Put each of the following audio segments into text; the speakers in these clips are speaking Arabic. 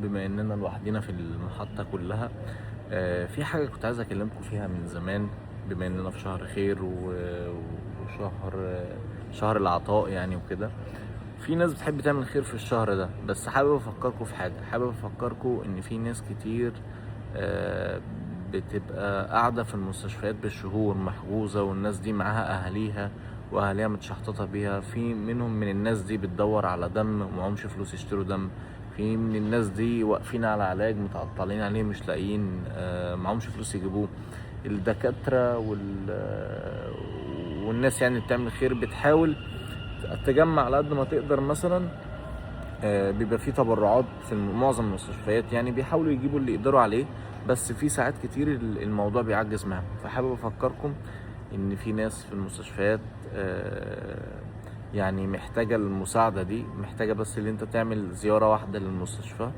بما اننا لوحدينا في المحطة كلها، في حاجة كنت عايز اكلمكم فيها من زمان. بما اننا في شهر خير وشهر شهر العطاء يعني وكده. في ناس بتحب تعمل خير في الشهر ده، بس حابب افكركم في حاجة، حابب افكركم ان في ناس كتير آه، بتبقى قاعدة في المستشفيات بالشهور محجوزة، والناس دي معاها اهاليها واهاليها متشحططة بيها. في منهم من الناس دي بتدور على دم ومعهمش فلوس يشتروا دم. في من الناس دي واقفين على علاج متعطلين عليه مش لاقيين، معهمش فلوس يجيبوه. الدكاترة والناس يعني بتعمل خير بتحاول تجمع على قد ما تقدر. مثلا بيبقى في تبرعات في معظم المستشفيات، يعني بيحاولوا يجيبوا اللي يقدروا عليه، بس في ساعات كتير الموضوع بيعجز معاهم. فحابب افكركم ان في ناس في المستشفيات يعني محتاجة المساعدة دي، محتاجة بس اللي انت تعمل زيارة واحدة للمستشفى.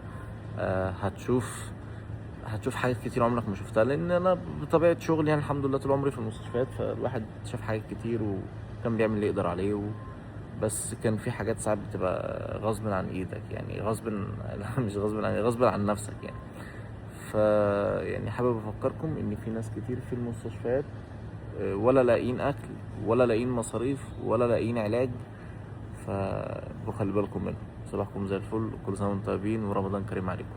هتشوف حاجات كتير عمرك ما شفتها، لان انا بطبيعة شغلي يعني الحمد لله طول عمري في المستشفيات، فالواحد شاف حاجات كتير وكان بيعمل اللي يقدر عليه بس كان في حاجات ساعات بتبقى غصب عن ايدك، يعني غصب لا مش غصب عن، غصب عن نفسك يعني. ف يعني حابب افكركم ان في ناس كتير في المستشفيات ولا لاقيين اكل ولا لاقيين مصاريف ولا لاقيين علاج. فخلي بالكم منهم. صباحكم زي الفل وكل سنه وانتم طيبين ورمضان كريم عليكم.